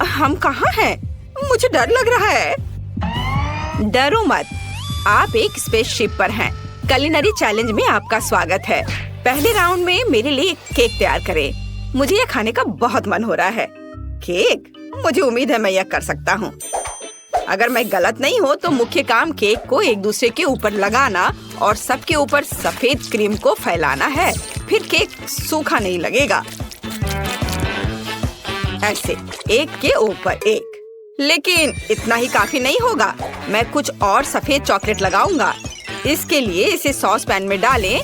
हम कहाँ हैं? मुझे डर लग रहा है। डरो मत, आप एक स्पेसशिप पर हैं। कुलिनरी चैलेंज में आपका स्वागत है। पहले राउंड में मेरे लिए एक केक तैयार करें। मुझे यह खाने का बहुत मन हो रहा है। केक? मुझे उम्मीद है मैं यह कर सकता हूँ। अगर मैं गलत नहीं हूँ तो मुख्य काम केक को एक दूसरे के ऊपर लगाना और सबके ऊपर सफेद क्रीम को फैलाना है। फिर केक सूखा नहीं लगेगा। ऐसे एक के ऊपर एक। लेकिन इतना ही काफी नहीं होगा। मैं कुछ और सफेद चॉकलेट लगाऊंगा। इसके लिए इसे सॉस पैन में डालें,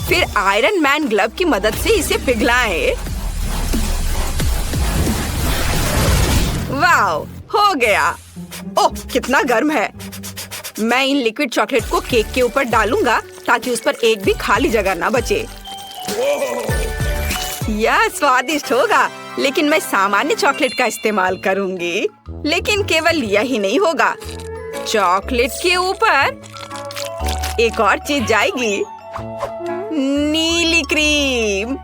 फिर आयरन मैन ग्लव की मदद से इसे पिघलाएं। वाह, हो गया। ओह, कितना गर्म है। मैं इन लिक्विड चॉकलेट को केक के ऊपर डालूंगा ताकि उस पर एक भी खाली जगह ना बचे। यह स्वादिष्ट होगा, लेकिन मैं सामान्य चॉकलेट का इस्तेमाल करूंगी। लेकिन केवल यही नहीं होगा। चॉकलेट के ऊपर एक और चीज जाएगी, नीली क्रीम।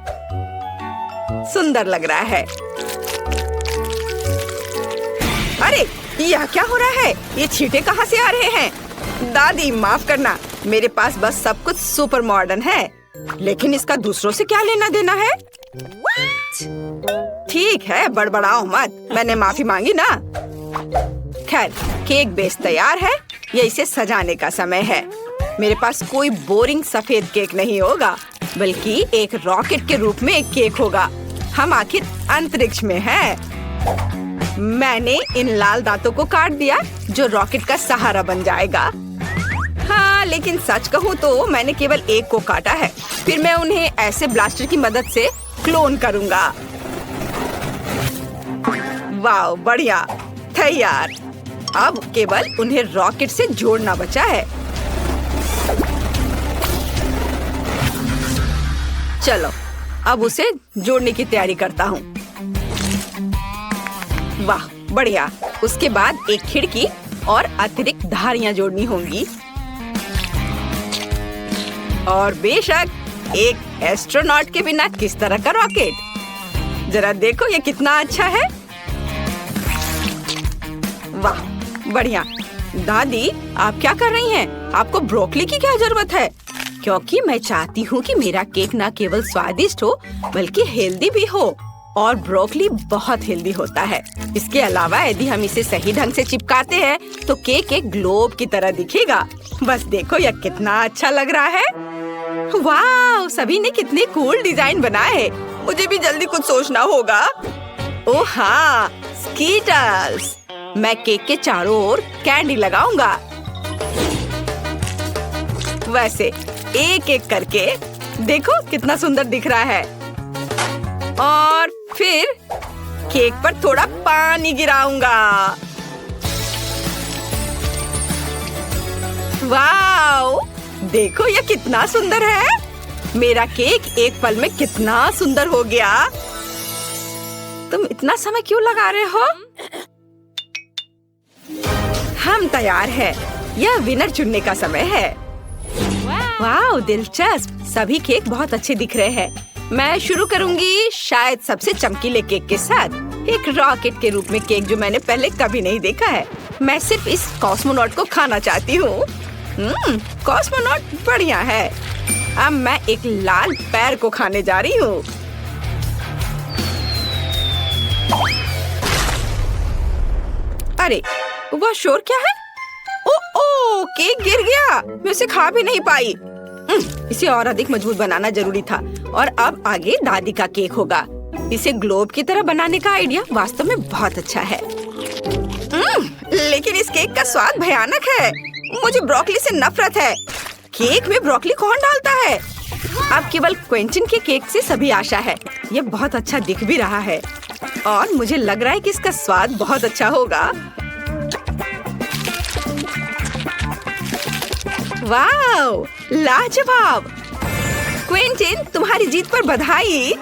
सुंदर लग रहा है। अरे, यह क्या हो रहा है? ये छींटे कहाँ से आ रहे हैं? दादी माफ करना, मेरे पास बस सब कुछ सुपर मॉडर्न है। लेकिन इसका दूसरों से क्या लेना देना है? ठीक है, बड़बड़ाओ मत, मैंने माफी मांगी ना। खैर, केक बेस तैयार है। ये इसे सजाने का समय है। मेरे पास कोई बोरिंग सफेद केक नहीं होगा, बल्कि एक रॉकेट के रूप में एक केक होगा। हम आखिर अंतरिक्ष में हैं। मैंने इन लाल दांतों को काट दिया जो रॉकेट का सहारा बन जाएगा। हाँ, लेकिन सच कहूँ तो मैंने केवल एक को काटा है। फिर मैं उन्हें ऐसे ब्लास्टर की मदद से क्लोन करूँगा। वाह, बढ़िया, तैयार। अब केवल उन्हें रॉकेट से जोड़ना बचा है। चलो, अब उसे जोड़ने की तैयारी करता हूँ। वाह, बढ़िया। उसके बाद एक खिड़की और अतिरिक्त धारियां जोड़नी होंगी। और बेशक एक एस्ट्रोनॉट के बिना किस तरह का रॉकेट। जरा देखो ये कितना अच्छा है। वाह, बढ़िया। दादी, आप क्या कर रही हैं? आपको ब्रोकली की क्या जरूरत है? क्योंकि मैं चाहती हूँ कि मेरा केक न केवल स्वादिष्ट हो बल्कि हेल्दी भी हो। और ब्रोकली बहुत हेल्दी होता है। इसके अलावा यदि हम इसे सही ढंग से चिपकाते हैं तो केक एक ग्लोब की तरह दिखेगा। बस देखो यह कितना अच्छा लग रहा है। वाह, सभी ने कितने कूल डिजाइन बनाए। मुझे भी जल्दी कुछ सोचना होगा। ओह हाँ, स्कीटल्स। मैं केक के चारों ओर कैंडी लगाऊंगा। वैसे एक एक करके देखो कितना सुंदर दिख रहा है। और फिर केक पर थोड़ा पानी गिराऊंगा। वाओ, देखो यह कितना सुंदर है। मेरा केक एक पल में कितना सुंदर हो गया। तुम इतना समय क्यों लगा रहे हो? हम तैयार हैं। यह विनर चुनने का समय है। वाओ, दिलचस्प। सभी केक बहुत अच्छे दिख रहे हैं। मैं शुरू करूंगी शायद सबसे चमकीले केक के साथ। एक रॉकेट के रूप में केक जो मैंने पहले कभी नहीं देखा है। मैं सिर्फ इस कॉस्मोनॉट को खाना चाहती हूँ। कॉस्मोनॉट बढ़िया है। अब मैं एक लाल पैर को खाने जा रही हूँ। अरे, वह शोर क्या है? ओ, केक गिर गया। मैं उसे खा भी नहीं पाई। इसे और अधिक मजबूत बनाना जरूरी था। और अब आगे दादी का केक होगा। इसे ग्लोब की तरह बनाने का आइडिया वास्तव में बहुत अच्छा है। लेकिन इस केक का स्वाद भयानक है। मुझे ब्रोकली से नफरत है। केक में ब्रोकली कौन डालता है? अब केवल क्विंटन के केक से सभी आशा है। ये बहुत अच्छा दिख भी रहा है और मुझे लग रहा है कि इसका स्वाद बहुत अच्छा होगा। वाओ, लाजवाब। क्विंटन, तुम्हारी जीत पर बधाई।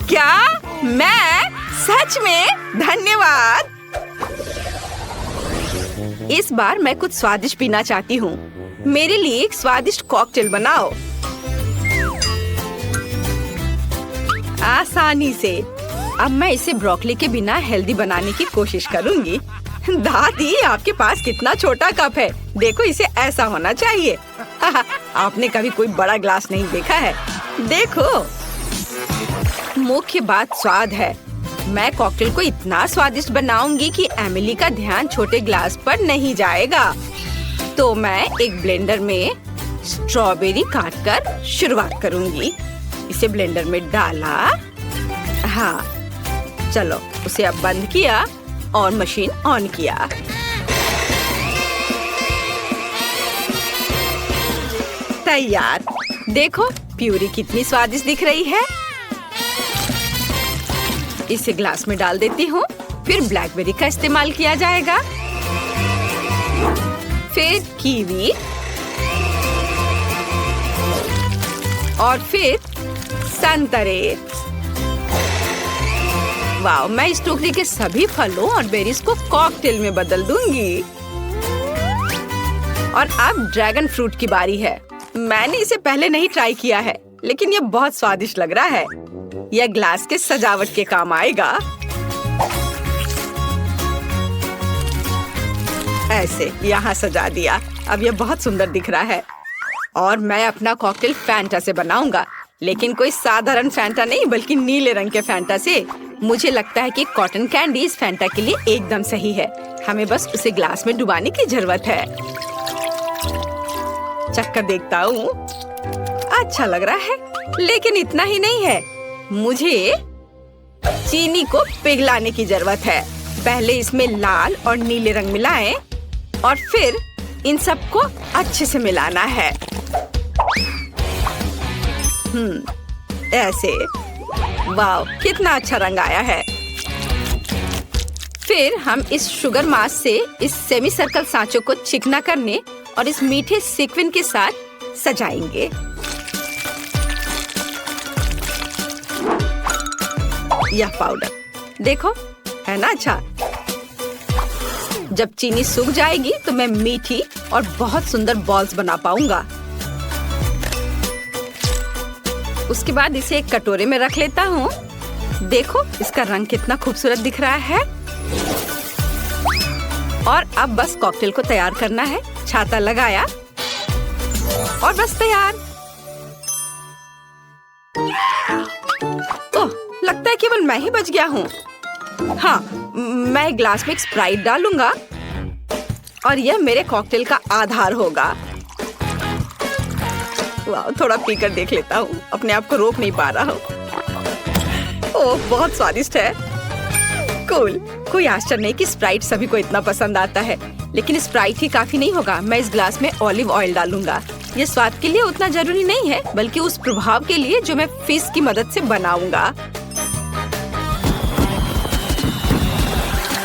क्या? मैं? सच में? धन्यवाद। इस बार मैं कुछ स्वादिष्ट पीना चाहती हूँ। मेरे लिए एक स्वादिष्ट कॉकटेल बनाओ। आसानी से। अब मैं इसे ब्रोकली के बिना हेल्दी बनाने की कोशिश करूंगी। दादी, आपके पास कितना छोटा कप है। देखो, इसे ऐसा होना चाहिए। आपने कभी कोई बड़ा ग्लास नहीं देखा है। देखो, मुख्य बात स्वाद है। मैं कॉकटेल को इतना स्वादिष्ट बनाऊंगी कि एमिली का ध्यान छोटे ग्लास पर नहीं जाएगा। तो मैं एक ब्लेंडर में स्ट्रॉबेरी काटकर शुरुआत करूंगी। इसे ब्लेंडर में डाला। हाँ, चलो उसे अब बंद किया और मशीन ऑन किया। तैयार। देखो, प्यूरी कितनी स्वादिष्ट दिख रही है। इसे ग्लास में डाल देती हूँ। फिर ब्लैकबेरी का इस्तेमाल किया जाएगा, फिर कीवी और फिर संतरे। वाह, मैं इस टोकरी के सभी फलों और बेरीज को कॉकटेल में बदल दूंगी। और अब ड्रैगन फ्रूट की बारी है। मैंने इसे पहले नहीं ट्राई किया है, लेकिन ये बहुत स्वादिष्ट लग रहा है। यह ग्लास के सजावट के काम आएगा। ऐसे यहाँ सजा दिया। अब यह बहुत सुंदर दिख रहा है। और मैं अपना कॉकटेल फैंटा से बनाऊंगा, लेकिन कोई साधारण फैंटा नहीं, बल्कि नीले रंग के फैंटा से। मुझे लगता है कि कॉटन कैंडी इस फैंटा के लिए एकदम सही है। हमें बस उसे ग्लास में डुबाने की जरूरत है। चक्कर देखता हूँ। अच्छा लग रहा है, लेकिन इतना ही नहीं है। मुझे चीनी को पिघलाने की जरूरत है। पहले इसमें लाल और नीले रंग मिलाएं और फिर इन सबको अच्छे से मिलाना है। ऐसे। वाव, कितना अच्छा रंग आया है। फिर हम इस शुगर मास से इस सेमी सर्कल सांचों को चिकना करने और इस मीठे सीक्वेंस के साथ सजाएंगे। यह पाउडर देखो, है ना अच्छा। जब चीनी सूख जाएगी तो मैं मीठी और बहुत सुंदर बॉल्स बना पाऊंगा। उसके बाद इसे एक कटोरे में रख लेता हूँ। देखो, इसका रंग कितना खूबसूरत दिख रहा है। और अब बस कॉकटेल को तैयार करना है। छाता लगाया और बस तैयार। ओह, लगता है केवल मैं ही बच गया हूँ। हाँ, मैं ग्लास में एक स्प्राइट डालूंगा और यह मेरे कॉकटेल का आधार होगा। वाह, थोड़ा पीकर देख लेता हूँ। अपने आप को रोक नहीं पा रहा हूँ। ओह, बहुत स्वादिष्ट है। कूल। कोई आश्चर्य नहीं कि स्प्राइट सभी को इतना पसंद आता है, लेकिन स्प्राइट ही काफी नहीं होगा। मैं इस ग्लास में ऑलिव ऑयल डालूंगा। ये स्वाद के लिए उतना जरूरी नहीं है, बल्कि उस प्रभाव के लिए जो मैं फिश की मदद से बनाऊंगा।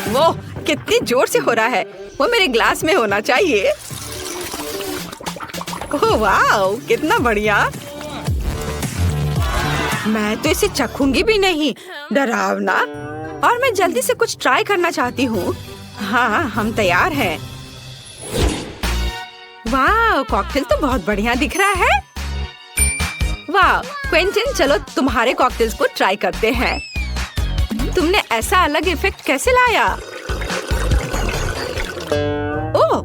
वो कितनी जोर से हो रहा है। वो मेरे ग्लास में होना चाहिए। ओह वाह, कितना बढ़िया। मैं तो इसे चखूंगी भी नहीं, डरावना। और मैं जल्दी से कुछ ट्राई करना चाहती हूँ। हाँ, हम तैयार हैं। वाह, कॉकटेल तो बहुत बढ़िया दिख रहा है। वाह क्विंटन, चलो तुम्हारे कॉकटेल्स को ट्राई करते हैं। तुमने ऐसा अलग इफेक्ट कैसे लाया? ओह,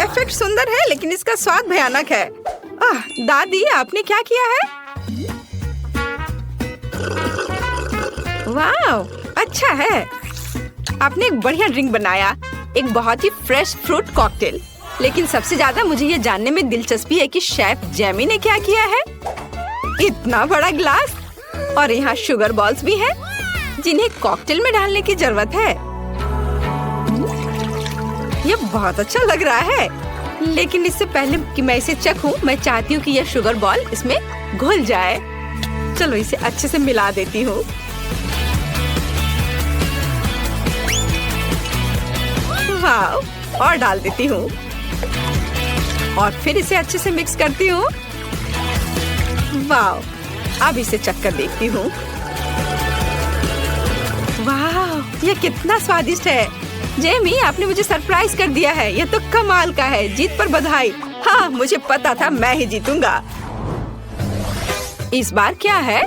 इफेक्ट सुंदर है, लेकिन इसका स्वाद भयानक है। दादी, आपने क्या किया है? वाह, अच्छा है। आपने एक बढ़िया ड्रिंक बनाया, एक बहुत ही फ्रेश फ्रूट कॉकटेल। लेकिन सबसे ज्यादा मुझे ये जानने में दिलचस्पी है कि शेफ जेमी ने क्या किया है। इतना बड़ा ग्लास और यहाँ शुगर बॉल्स भी हैं, जिन्हें कॉकटेल में डालने की जरूरत है। ये बहुत अच्छा लग रहा है, लेकिन इससे पहले कि मैं इसे चखूं, मैं चाहती हूँ कि यह शुगर बॉल इसमें घुल जाए। चलो इसे अच्छे से मिला देती हूँ। वाह, और डाल देती हूँ और फिर इसे अच्छे से मिक्स करती हूँ। वाह, अब इसे चख कर देखती हूँ। वाह, ये कितना स्वादिष्ट है। जेमी, आपने मुझे सरप्राइज कर दिया है। ये तो कमाल का है। जीत पर बधाई। हाँ, मुझे पता था मैं ही जीतूंगा। इस बार क्या है?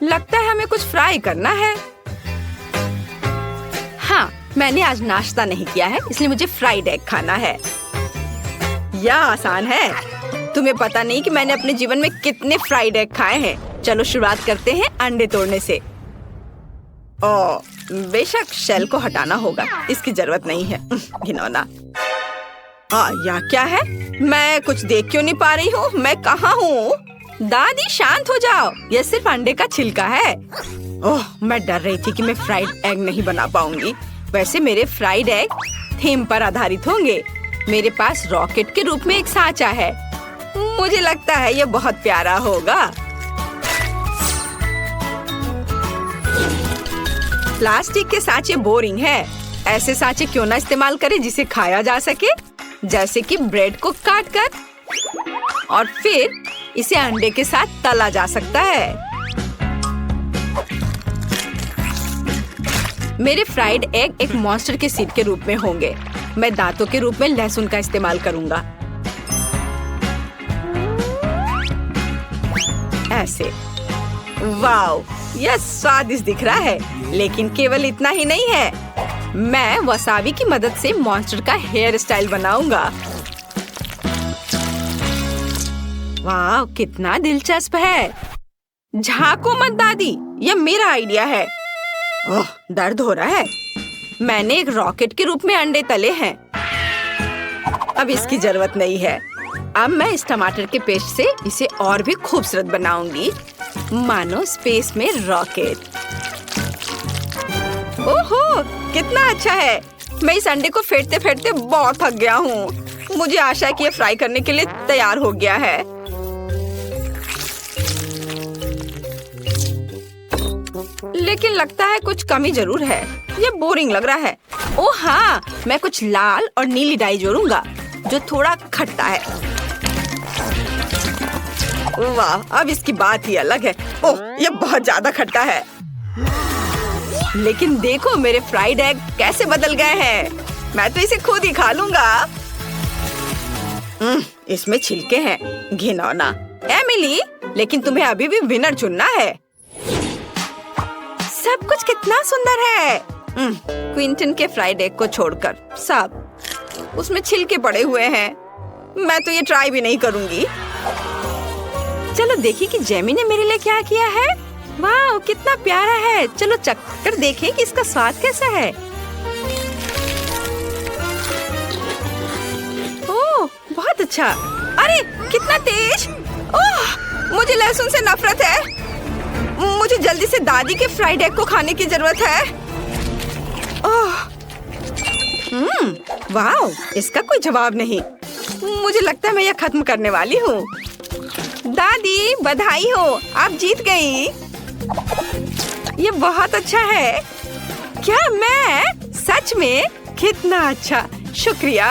लगता है हमें कुछ फ्राई करना है। हाँ, मैंने आज नाश्ता नहीं किया है, इसलिए मुझे फ्राइड एग खाना है। यह आसान है। तुम्हें पता नहीं कि मैंने अपने जीवन में कितने फ्राइड एग खाए हैं। चलो शुरुआत करते हैं अंडे तोड़ने से। ओह, बेशक शेल को हटाना होगा, इसकी जरूरत नहीं है। घिनौना। यह क्या है? मैं कुछ देख क्यों नहीं पा रही हूँ? मैं कहाँ हूँ? दादी शांत हो जाओ, यह सिर्फ अंडे का छिलका है। ओह, मैं डर रही थी कि मैं फ्राइड एग नहीं बना पाऊंगी। वैसे मेरे फ्राइड एग थीम पर आधारित होंगे। मेरे पास रॉकेट के रूप में एक सांचा है। मुझे लगता है यह बहुत प्यारा होगा। प्लास्टिक के सांचे बोरिंग है। ऐसे सांचे क्यों ना इस्तेमाल करें जिसे खाया जा सके, जैसे कि ब्रेड को काटकर और फिर इसे अंडे के साथ तला जा सकता है। मेरे फ्राइड एग एक मॉन्स्टर के सीड के रूप में होंगे। मैं दांतों के रूप में लहसुन का इस्तेमाल करूंगा। ऐसे। वाओ, यह स्वादिष्ट दिख रहा है, लेकिन केवल इतना ही नहीं है। मैं वसाबी की मदद से मॉन्स्टर का हेयर स्टाइल बनाऊंगा। वाह, कितना दिलचस्प है। झांको मत दादी, यह मेरा आइडिया है। ओह, दर्द हो रहा है। मैंने एक रॉकेट के रूप में अंडे तले हैं। अब इसकी जरूरत नहीं है। अब मैं इस टमाटर के पेस्ट से इसे और भी खूबसूरत बनाऊंगी, मानो स्पेस में रॉकेट। ओहो, कितना अच्छा है। मैं इस अंडे को फेंटते फेंटते बहुत थक गया हूँ। मुझे आशा है कि ये फ्राई करने के लिए तैयार हो गया है। लेकिन लगता है कुछ कमी जरूर है। ये बोरिंग लग रहा है। ओह हाँ, मैं कुछ लाल और नीली डाई जोड़ूंगा जो थोड़ा खट्टा है। वाह, अब इसकी बात ही अलग है। ओह, ये बहुत ज्यादा खट्टा है। लेकिन देखो मेरे फ्राइड एग कैसे बदल गए हैं। मैं तो इसे खुद ही खा लूंगा। इसमें छिलके हैं, घिनौना। एमिली, लेकिन तुम्हें अभी भी विनर चुनना है। सब कुछ कितना सुंदर है। क्विंटन के फ्राइड एग को छोड़कर सब उसमें छिलके पड़े हुए हैं। मैं तो ये ट्राई भी नहीं करूंगी। चलो देखिए कि जेमी ने मेरे लिए क्या किया है। वाह, कितना प्यारा है। चलो चखकर देखें कि इसका स्वाद कैसा है। ओह, बहुत अच्छा। अरे कितना तेज। ओह, मुझे लहसुन से नफरत है। मुझे जल्दी से दादी के फ्राइड एग को खाने की जरूरत है। ओह, वाह, इसका कोई जवाब नहीं। मुझे लगता है मैं यह खत्म करने वाली हूँ। दादी बधाई हो, आप जीत गई। ये बहुत अच्छा है। क्या मैं सच में? कितना अच्छा, शुक्रिया।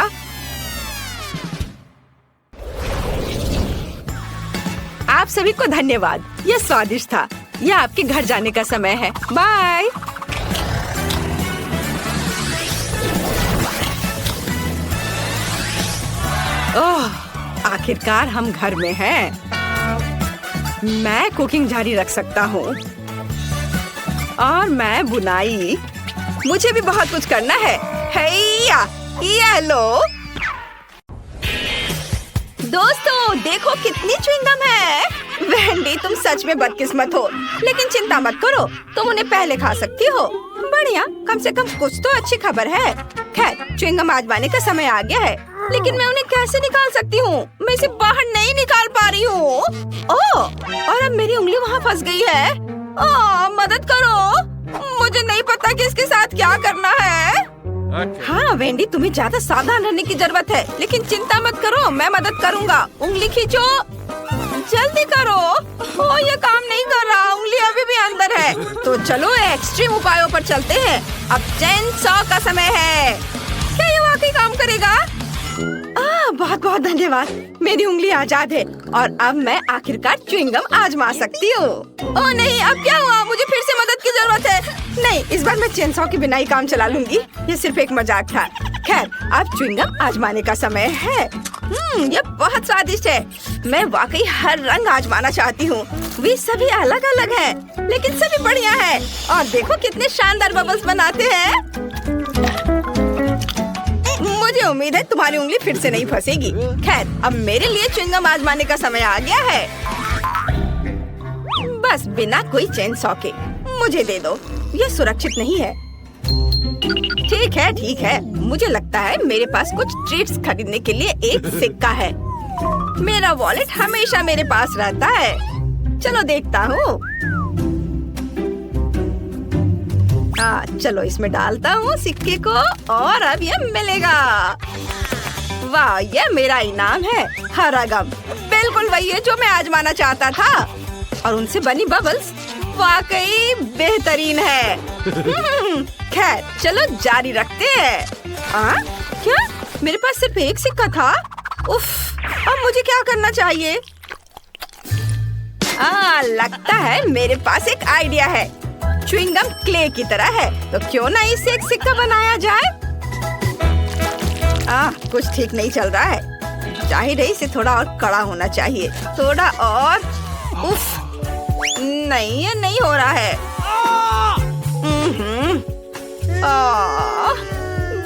आप सभी को धन्यवाद। यह स्वादिष्ट था। यह आपके घर जाने का समय है। बाय। ओह, आखिरकार हम घर में हैं। मैं कुकिंग जारी रख सकता हूँ और मैं बुनाई। मुझे भी बहुत कुछ करना है। हैया, ये लो। दोस्तों देखो कितनी च्युइंगम है। वेंडी, तुम सच में बदकिस्मत हो, लेकिन चिंता मत करो, तुम उन्हें पहले खा सकती हो। बढ़िया, कम से कम कुछ तो अच्छी खबर है। खैर, च्युइंगम आजमाने का समय आ गया है, लेकिन मैं उन्हें कैसे निकाल सकती हूँ? मैं इसे बाहर नहीं निकाल पा रही हूँ। ओह, और अब मेरी उंगली वहाँ फंस गई है। ओह, मदद करो, मुझे नहीं पता कि इसके साथ क्या करना है। हाँ वेंडी, तुम्हें ज्यादा सावधान रहने की जरूरत है, लेकिन चिंता मत करो, मैं मदद करूँगा। उंगली खींचो, जल्दी करो। ओह, ये काम नहीं कर रहा, उंगली अभी भी अंदर है। तो चलो एक्सट्रीम उपायों पर चलते हैं। अब चेन सॉ का समय है। क्या ये वाकई काम करेगा? बहुत बहुत धन्यवाद। मेरी उंगली आजाद है और अब मैं आखिरकार च्युइंगम आजमा सकती हूँ। ओह नहीं, अब क्या हुआ? मुझे फिर से मदद की जरूरत है। नहीं, इस बार मैं चेन सॉ की बिना ही काम चला लूंगी। ये सिर्फ एक मजाक था। खैर, अब च्युइंगम आजमाने का समय है। ये बहुत स्वादिष्ट है। मैं वाकई हर रंग आजमाना चाहती हूँ। वे सभी अलग अलग हैं। लेकिन सभी बढ़िया है। और देखो कितने शानदार बबल्स बनाते हैं। मुझे उम्मीद है तुम्हारी उंगली फिर से नहीं फंसेगी। खैर, अब मेरे लिए च्युइंगम आजमाने का समय आ गया है। बस बिना कोई चेन सॉ के मुझे दे दो, ये सुरक्षित नहीं है। ठीक है, मुझे लगता है मेरे पास कुछ ट्रीट्स खरीदने के लिए एक सिक्का है। मेरा वॉलेट हमेशा मेरे पास रहता है। चलो देखता हूँ। चलो इसमें डालता हूँ सिक्के को और अब ये मिलेगा। वाह, ये मेरा इनाम है, हरा गम। बिल्कुल वही है जो मैं आजमाना चाहता था। और उनसे बनी बबल्स वाकई बेहतरीन है। खैर, चलो जारी रखते हैं। क्या? मेरे पास सिर्फ एक सिक्का था? उफ, अब मुझे क्या करना चाहिए? लगता है मेरे पास एक आइडिया है। च्युइंगम क्ले की तरह है, तो क्यों ना इससे एक सिक्का बनाया जाए? कुछ ठीक नहीं चल रहा है। जाहिर है इसे थोड़ा और कड़ा होना चाहिए। थोड़ा और। उफ, नहीं, ये नहीं हो रहा है।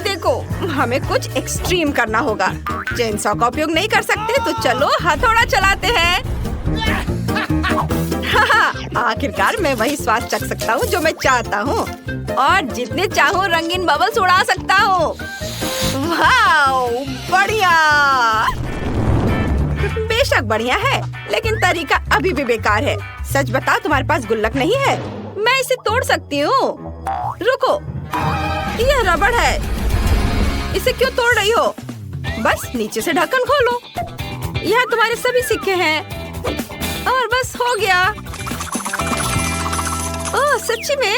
देखो, हमें कुछ एक्सट्रीम करना होगा। चेनसॉ का उपयोग नहीं कर सकते, तो चलो हथौड़ा चलाते हैं। आखिरकार मैं वही स्वाद चख सकता हूँ जो मैं चाहता हूँ और जितने चाहूँ रंगीन बबल्स उड़ा सकता हूँ। वाओ, बढ़िया। बेशक बढ़िया है, लेकिन तरीका अभी भी बेकार है। सच बताओ, तुम्हारे पास गुल्लक नहीं है? मैं इसे तोड़ सकती हूँ। रुको, यह रबड़ है, इसे क्यों तोड़ रही हो? बस नीचे से ढक्कन खोलो। यहाँ तुम्हारे सभी सिक्के हैं और बस हो गया। ओह, सच्ची में?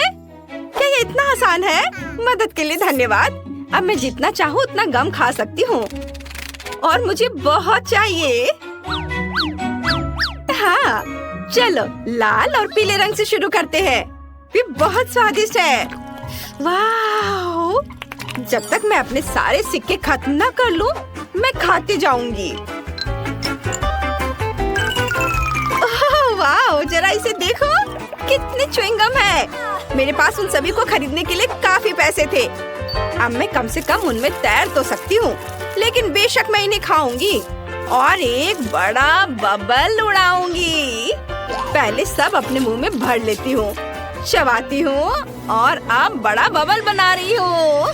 क्या ये इतना आसान है? मदद के लिए धन्यवाद। अब मैं जितना चाहूँ उतना गम खा सकती हूँ और मुझे बहुत चाहिए। हाँ, चलो लाल और पीले रंग से शुरू करते हैं। ये बहुत स्वादिष्ट है। वाह! जब तक मैं अपने सारे सिक्के खत्म ना कर लूं, मैं खाती जाऊंगी। वाह! जरा इसे देखो, कितने च्युइंगम है। मेरे पास उन सभी को खरीदने के लिए काफी पैसे थे। अब मैं कम से कम उनमें तैर तो सकती हूँ, लेकिन बेशक मैं इन्हें खाऊंगी और एक बड़ा बबल उड़ाऊंगी। पहले सब अपने मुंह में भर लेती हूँ, चबाती हूँ और अब बड़ा बबल बना रही हूँ।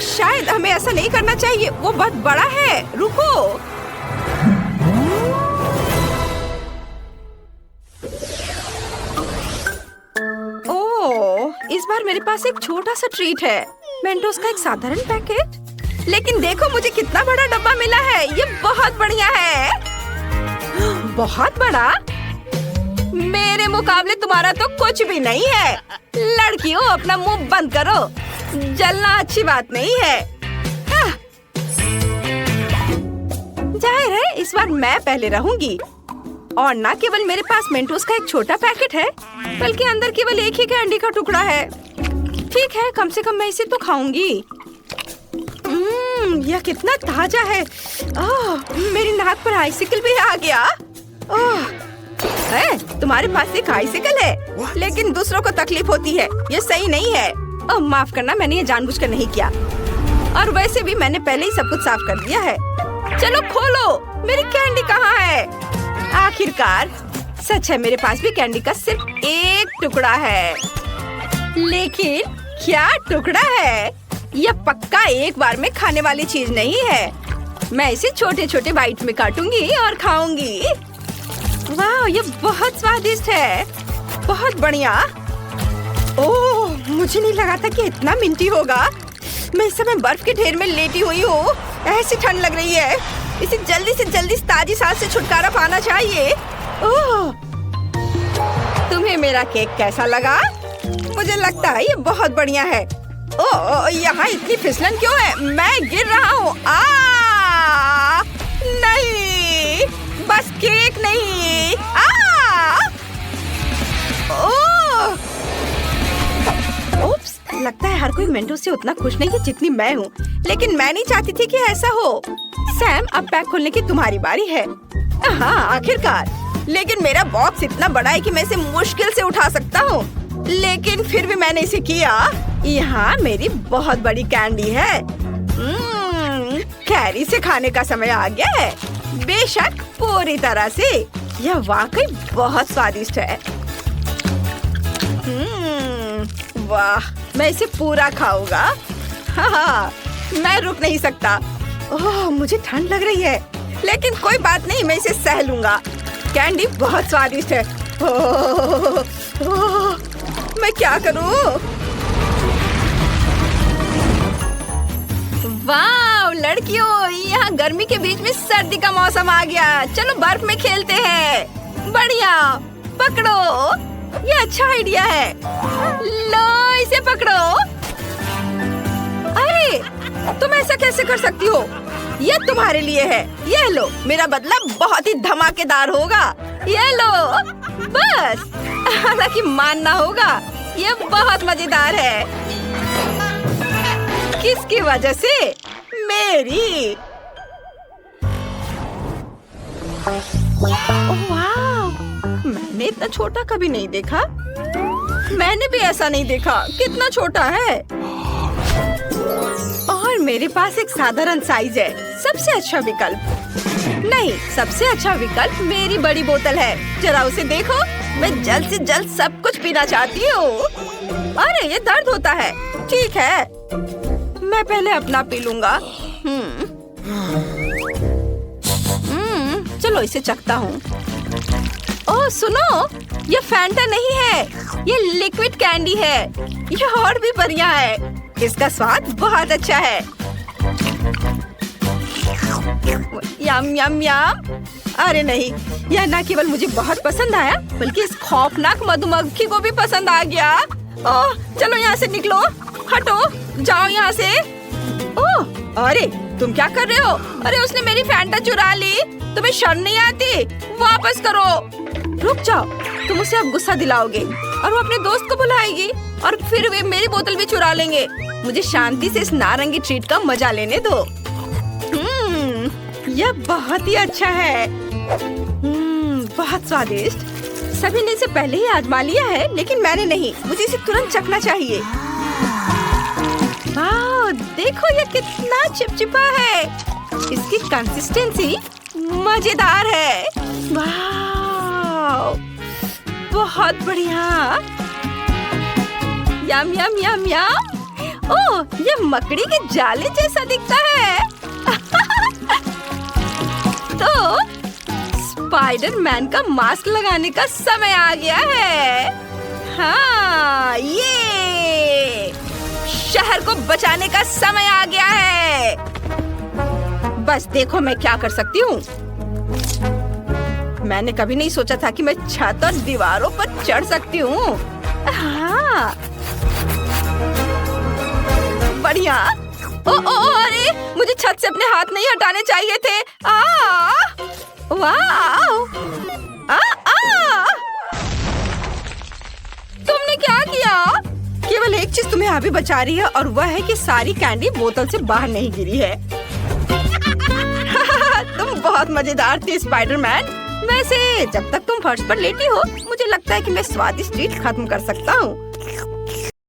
शायद हमें ऐसा नहीं करना चाहिए, वो बहुत बड़ा है। रुको। ओह, इस बार मेरे पास एक छोटा सा ट्रीट है। मेंटोस का एक साधारण पैकेट। लेकिन देखो मुझे कितना बड़ा डब्बा मिला है। ये बहुत बढ़िया है। बहुत बड़ा? मेरे मुकाबले तुम्हारा तो कुछ भी नहीं है। लड़कियों, अपना मुंह बंद करो। जलना अच्छी बात नहीं है। जाहिर है इस बार मैं पहले रहूंगी। और न केवल मेरे पास मेंटोस का एक छोटा पैकेट है, बल्कि अंदर केवल एक ही कैंडी का टुकड़ा है। ठीक है, कम से कम मैं इसे तो खाऊंगी। यह कितना ताजा है। मेरी नाक पर आइसिकल भी आ गया। तुम्हारे पास एक आइसिकल है, लेकिन दूसरों को तकलीफ होती है। ये सही नहीं है। माफ करना, मैंने ये जानबूझकर नहीं किया। और वैसे भी मैंने पहले ही सब कुछ साफ कर दिया है। चलो खोलो, मेरी कैंडी कहाँ है? आखिरकार, सच है, मेरे पास भी कैंडी का सिर्फ एक टुकड़ा है। लेकिन क्या टुकड़ा है? यह पक्का एक बार में खाने वाली चीज नहीं है। मैं इसे छोटे छोटे बाइट में काटूंगी और खाऊंगी। वाह, ये बहुत स्वादिष्ट है। बहुत बढ़िया। ओह, मुझे नहीं लगा था कि इतना मिंटी होगा। मैं इस समय बर्फ के ढेर में लेटी हुई हूँ। ऐसी ठंड लग रही है। इसे जल्दी से जल्दी ताजी सांस से छुटकारा पाना चाहिए। ओह, तुम्हें मेरा केक कैसा लगा? मुझे लगता है ये बहुत बढ़िया है। ओह, यहाँ इतनी फिसलन क्यों है? मैं गिर रहा हूँ। नहीं, बस केक नहीं। ओप्स, लगता है हर कोई मेंटोस से उतना खुश नहीं है जितनी मैं हूँ। लेकिन मैं नहीं चाहती थी कि ऐसा हो। सैम, अब पैक खोलने की तुम्हारी बारी है। हाँ, आखिरकार। लेकिन मेरा बॉक्स इतना बड़ा है कि मैं इसे मुश्किल से उठा सकता हूँ। लेकिन फिर भी मैंने इसे किया। यहाँ मेरी बहुत बड़ी कैंडी है। कैरी से खाने का समय आ गया है। बेशक, पूरी तरह से। यह वाकई बहुत स्वादिष्ट है। वाह, मैं इसे पूरा खाऊंगा। हाँ, मैं रुक नहीं सकता। ओह, मुझे ठंड लग रही है, लेकिन कोई बात नहीं, मैं इसे सह लूंगा। कैंडी बहुत स्वादिष्ट है। ओह, मैं क्या करूं? वाह लड़कियों, यहाँ गर्मी के बीच में सर्दी का मौसम आ गया। चलो बर्फ में खेलते हैं। बढ़िया, पकड़ो। ये अच्छा आइडिया है। लो, इसे पकड़ो। अरे, तुम ऐसा कैसे कर सकती हो? ये तुम्हारे लिए है। ये लो, मेरा बदला बहुत ही धमाकेदार होगा। ये लो, बस। हालांकि मानना होगा, ये बहुत मजेदार है। किसकी वजह से? मेरी। वाह, मैंने इतना छोटा कभी नहीं देखा। मैंने भी ऐसा नहीं देखा। कितना छोटा है। और मेरे पास एक साधारण साइज है। सबसे अच्छा विकल्प नहीं, सबसे अच्छा विकल्प मेरी बड़ी बोतल है। जरा उसे देखो। मैं जल्द से जल्द सब कुछ पीना चाहती हूँ। अरे, ये दर्द होता है। ठीक है, मैं पहले अपना पी लूंगा। चलो इसे चखता हूँ। ओह सुनो, ये फैंटा नहीं है, ये लिक्विड कैंडी है। ये और भी बढ़िया है। इसका स्वाद बहुत अच्छा है। यम यम यम। अरे नहीं, यह न केवल मुझे बहुत पसंद आया, बल्कि इस खौफनाक मधुमक्खी को भी पसंद आ गया। ओह, चलो यहाँ से निकलो। हटो, जाओ यहाँ से। ओह, अरे तुम क्या कर रहे हो? अरे, उसने मेरी फैंटा चुरा ली। तुम्हें शर्म नहीं आती? वापस करो। रुक जाओ, तुम उसे अब गुस्सा दिलाओगे और वो अपने दोस्त को बुलाएगी और फिर वे मेरी बोतल भी चुरा लेंगे। मुझे शांति से इस नारंगी ट्रीट का मजा लेने दो। यह बहुत ही अच्छा है। बहुत स्वादिष्ट। सभी ने इसे पहले ही आजमा लिया है, लेकिन मैंने नहीं। मुझे इसे तुरंत चखना चाहिए। वाह, देखो ये कितना चिपचिपा है। इसकी कंसिस्टेंसी मजेदार है। वाह, बहुत बढ़िया। यम यम यम यम। ओह, ये मकड़ी के जाले जैसा दिखता है। तो स्पाइडरमैन का मास्क लगाने का समय आ गया है। हाँ, ये शहर को बचाने का समय आ गया है। बस देखो मैं क्या कर सकती हूँ। मैंने कभी नहीं सोचा था कि मैं छत और दीवारों पर चढ़ सकती हूँ। हाँ, बढ़िया। अरे, मुझे छत से अपने हाथ नहीं हटाने चाहिए थे। वाह! तुमने क्या किया? केवल एक चीज तुम्हें अभी बचा रही है और वह है कि सारी कैंडी बोतल से बाहर नहीं गिरी है। तुम बहुत मजेदार थी स्पाइडरमैन। वैसे जब तक तुम फर्श पर लेटी हो, मुझे लगता है कि मैं स्वादिष्ट ट्रीट खत्म कर सकता हूँ।